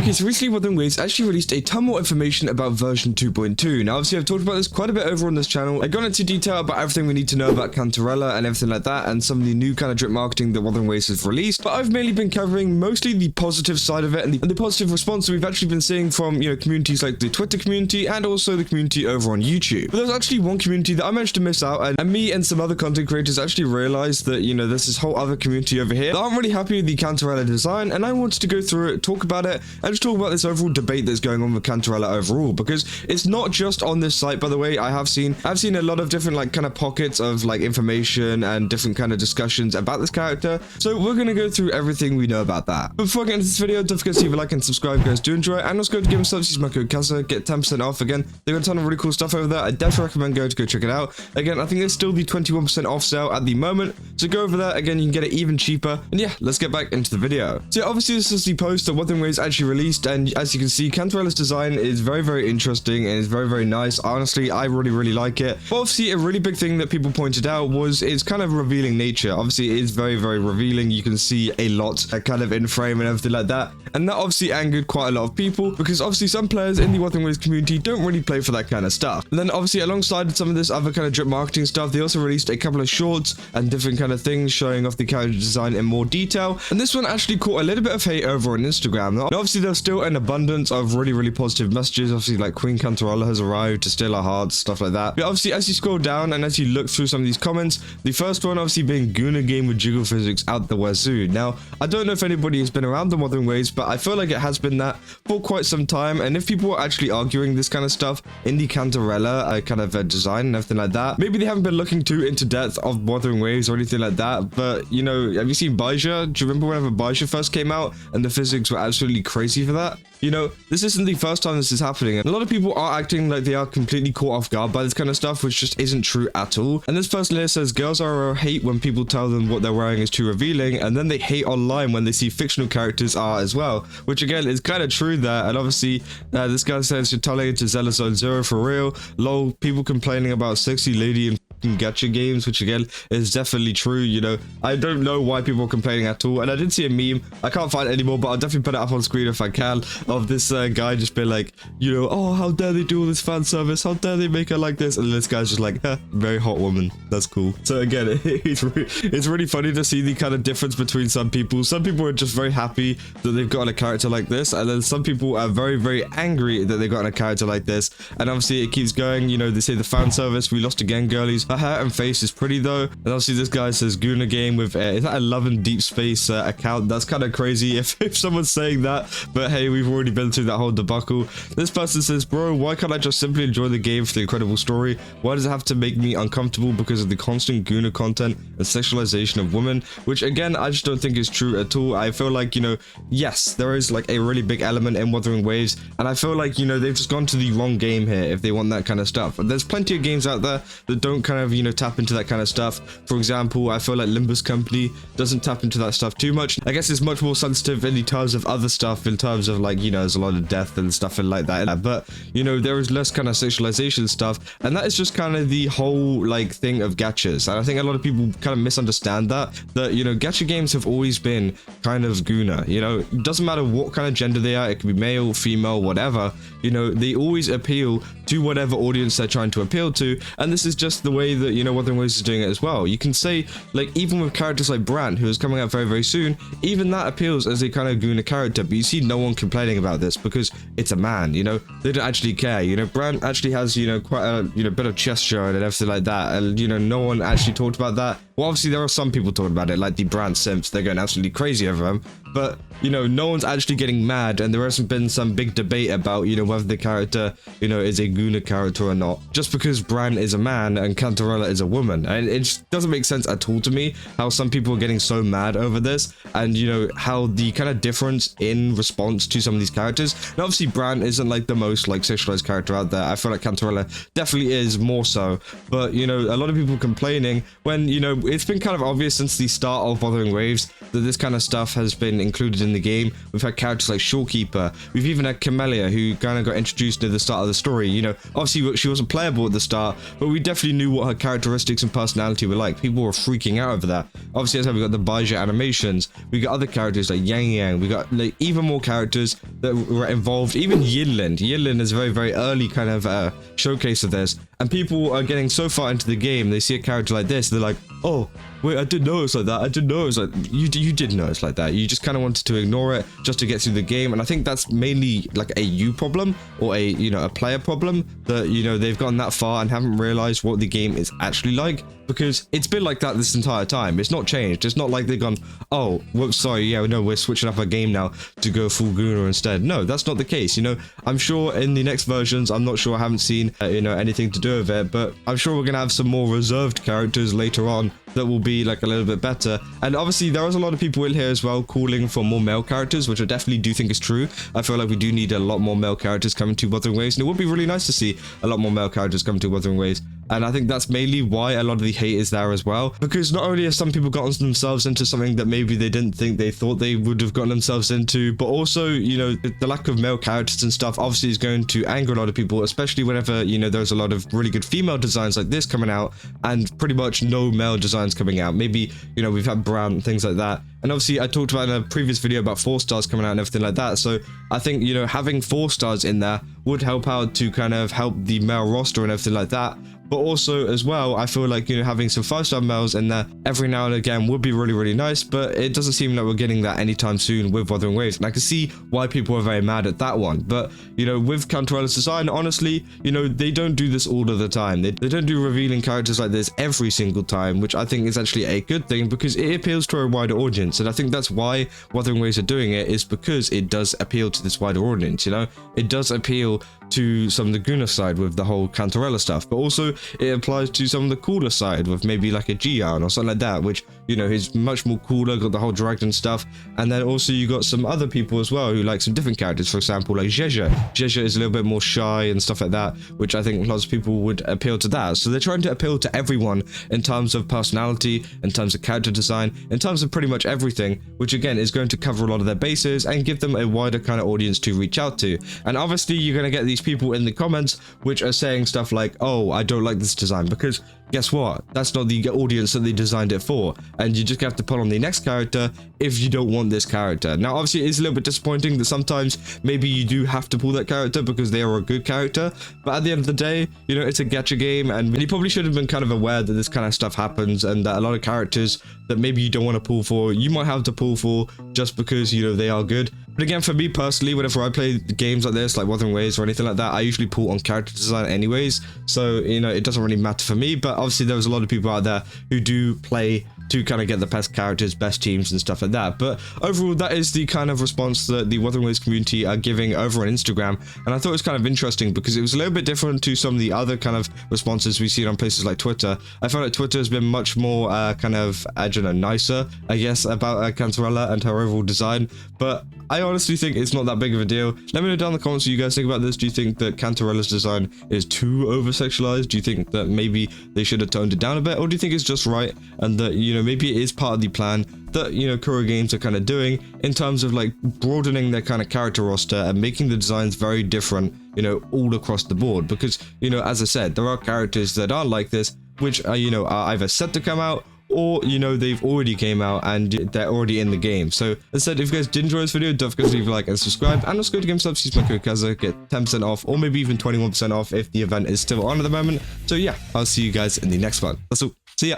Okay, so recently Wuthering Waves actually released a ton more information about version 2.2. Now, obviously, I've talked about this quite a bit over on this channel. I've gone into detail about everything we need to know about Cantarella and everything like that, and some of the new kind of drip marketing that Wuthering Waves has released. But I've mainly been covering mostly the positive side of it and the positive response that we've actually been seeing from, communities like the Twitter community and also the community over on YouTube. But there's actually one community that I managed to miss out, and me and some other content creators actually realized that, there's this whole other community over here that aren't really happy with the Cantarella design, and I wanted to go through it, talk about it, and just talk about this overall debate that's going on with Cantarella overall, because it's not just on this site. By the way, I've seen a lot of different kind of pockets of information and different kind of discussions about this character, so we're gonna go through everything we know about that. But before I get into this video, don't forget to leave a like and subscribe, guys. Do enjoy it, and also go to Game Subs, use my code CASA, get 10% off. Again, they've got a ton of really cool stuff over there. I definitely recommend going to go check it out. Again, I think there's still the 21% off sale at the moment, so go over there. Again, you can get it even cheaper, and yeah, let's get back into the video. So obviously this is the post that Wuthering Waves actually released, and as you can see, Cantarella's design is very interesting and is very nice. Honestly, I really like it. But obviously, a really big thing that people pointed out was its kind of revealing nature. Obviously, it is very revealing. You can see a lot kind of in frame and everything like that, and that obviously angered quite a lot of people, because obviously some players in the Wuthering Waves community don't really play for that kind of stuff. And then obviously, alongside some of this other kind of drip marketing stuff, they also released a couple of shorts and different kind of things showing off the character design in more detail, and this one actually caught a little bit of hate over on Instagram. Now, obviously, there's still an abundance of really positive messages. Obviously, like Queen Cantarella has arrived to steal our hearts, stuff like that. But obviously, as you scroll down and as you look through some of these comments, the first one obviously being Guna game with jiggle physics out the wazoo. Now, I don't know if anybody has been around the Wuthering Waves, but I feel like it has been that for quite some time, and if people are actually arguing this kind of stuff in the Cantarella kind of design and everything like that, maybe they haven't been looking too into depth of Wuthering Waves or anything like that. But have you seen Baija? Do you remember whenever Baija first came out and the physics were absolutely crazy for that? This isn't the first time this is happening, and a lot of people are acting like they are completely caught off guard by this kind of stuff, which just isn't true at all. And this person here says girls are hate when people tell them what they're wearing is too revealing, and then they hate online when they see fictional characters are as well, which again is kind of true there. And obviously this guy says you're telling it to Zealous Zone Zero for real. Lol, people complaining about sexy lady and gacha games, which again is definitely true. I don't know why people are complaining at all, and I did see a meme, I can't find it anymore, but I'll definitely put it up on screen if I can, of this guy just being like, oh, how dare they do all this fan service, how dare they make her like this, and this guy's just like, very hot woman, that's cool. So again, it's really funny to see the kind of difference between some people are just very happy that they've gotten a character like this, and then some people are very angry that they've gotten a character like this. And obviously it keeps going, they say the fan service, we lost again, girlies. Her hair and face is pretty though. And obviously this guy says Guna game with is that a Love and Deep Space account? That's kind of crazy if someone's saying that, but hey, we've already been through that whole debacle. This person says, bro, why can't I just simply enjoy the game for the incredible story? Why does it have to make me uncomfortable because of the constant Guna content and sexualization of women? Which again, I just don't think is true at all. I feel like, yes, there is like a really big element in Wuthering Waves, and I feel like, they've just gone to the wrong game here if they want that kind of stuff. But there's plenty of games out there that don't kind of, tap into that kind of stuff. For example, I feel like Limbus Company doesn't tap into that stuff too much. I guess it's much more sensitive in the terms of other stuff, in terms of like, there's a lot of death and stuff and like that. But, there is less kind of sexualization stuff, and that is just kind of the whole like thing of gachas. And I think a lot of people kind of misunderstand that gacha games have always been kind of Guna. It doesn't matter what kind of gender they are, it could be male, female, whatever. They always appeal to whatever audience they're trying to appeal to, and this is just the way that Wuthering Waves is doing it as well. You can say, like, even with characters like Brant, who is coming out very soon, even that appeals as a kind of Guna character, but you see no one complaining about this because it's a man. They don't actually care. Brant actually has quite a bit of chest showing and everything like that, and no one actually talked about that. Well, obviously there are some people talking about it, like the Brant simps, they're going absolutely crazy over him, but no one's actually getting mad, and there hasn't been some big debate about whether the character is a Guna character or not, just because Brant is a man and Cantarella is a woman. And it just doesn't make sense at all to me how some people are getting so mad over this, and how the kind of difference in response to some of these characters. Now obviously Brant isn't like the most like sexualized character out there. I feel like Cantarella definitely is more so, but a lot of people complaining when it's been kind of obvious since the start of Wuthering Waves that this kind of stuff has been included in the game. We've had characters like Shorekeeper. We've even had Camellia, who kind of got introduced near the start of the story. You know, obviously she wasn't playable at the start, but we definitely knew what her characteristics and personality were like. People were freaking out over that. Obviously, that's how we got the Baija animations. We got other characters like Yang Yang. We got like even more characters that were involved. Even Yinlin. Yinlin is a very, very early kind of showcase of this. And people are getting so far into the game, they see a character like this, they're like, oh, wait, I didn't know it was like that. I didn't know it was like... You did know it's like that. You just kind of wanted to ignore it just to get through the game. And I think that's mainly like a you problem or a, you know, a player problem that, you know, they've gotten that far and haven't realized what the game is actually like. Because it's been like that this entire time. It's not changed. It's not like they've gone, oh, whoops, sorry, yeah, no, we're switching up our game now to go full Guna instead. No, that's not the case. You know, I'm sure in the next versions, I'm not sure, I haven't seen, you know, anything to do with it, but I'm sure we're going to have some more reserved characters later on that will be like a little bit better. And obviously there was a lot of people in here as well calling for more male characters, which I definitely do think is true. I feel like we do need a lot more male characters coming to Wuthering Waves, and it would be really nice to see a lot more male characters coming to Wuthering Waves. And I think that's mainly why a lot of the hate is there as well, because not only have some people gotten themselves into something that maybe they didn't think they thought they would have gotten themselves into, but also, you know, the lack of male characters and stuff obviously is going to anger a lot of people, especially whenever, you know, there's a lot of really good female designs like this coming out and pretty much no male designs coming out. Maybe, you know, we've had brant, things like that. And obviously I talked about in a previous video about 4 stars coming out and everything like that. So I think, you know, having 4 stars in there would help out to kind of help the male roster and everything like that. But also as well, I feel like, you know, having some 5-star males in there every now and again would be really, really nice, but it doesn't seem like we're getting that anytime soon with Wuthering Waves. And I can see why people are very mad at that one. But, you know, with Cantarella's design, honestly, you know, they don't do this all of the time. They don't do revealing characters like this every single time, which I think is actually a good thing because it appeals to a wider audience. And I think that's why Wuthering Waves are doing it, is because it does appeal to this wider audience, you know? It does appeal to some of the Guna side with the whole Cantarella stuff, but also it applies to some of the cooler side with maybe like a Gian or something like that, which, you know, is much more cooler, got the whole dragon stuff. And then also you got some other people as well who like some different characters, for example, like Jeja. Jeja is a little bit more shy and stuff like that, which I think lots of people would appeal to that. So they're trying to appeal to everyone in terms of personality, in terms of character design, in terms of pretty much everything, which again is going to cover a lot of their bases and give them a wider kind of audience to reach out to. And obviously you're going to get these people in the comments which are saying stuff like, oh, I don't like this design, because guess what? That's not the audience that they designed it for. And you just have to put on the next character if you don't want this character. Now, obviously, it is a little bit disappointing that sometimes maybe you do have to pull that character because they are a good character. But at the end of the day, you know, it's a gacha game, and you probably should have been kind of aware that this kind of stuff happens and that a lot of characters that maybe you don't want to pull for, you might have to pull for just because, you know, they are good. But again, for me personally, whenever I play games like this, like Wuthering Waves or anything like that, I usually pull on character design anyways. So, you know, it doesn't really matter for me. But obviously, there's a lot of people out there who do play to kind of get the best characters, best teams and stuff like that. But overall, that is the kind of response that the Wuthering Waves community are giving over on Instagram. And I thought it was kind of interesting because it was a little bit different to some of the other kind of responses we've seen on places like Twitter. I found like Twitter has been much more kind of, I don't know, nicer, I guess, about Cantarella and her overall design. But I honestly think it's not that big of a deal. Let me know down in the comments what you guys think about this. Do you think that Cantarella's design is too over-sexualized? Do you think that maybe they should have toned it down a bit? Or do you think it's just right and that, you know, maybe it is part of the plan that, you know, Kuro Games are kind of doing in terms of like broadening their kind of character roster and making the designs very different, you know, all across the board? Because, you know, as I said, there are characters that aren't like this, which are, you know, are either set to come out, or, you know, they've already came out and they're already in the game. So, as I said, if you guys did enjoy this video, don't forget to leave a like and subscribe. And also go to GameStop, use my code Kaza, get 10% off, or maybe even 21% off if the event is still on at the moment. So yeah, I'll see you guys in the next one. That's all. See ya.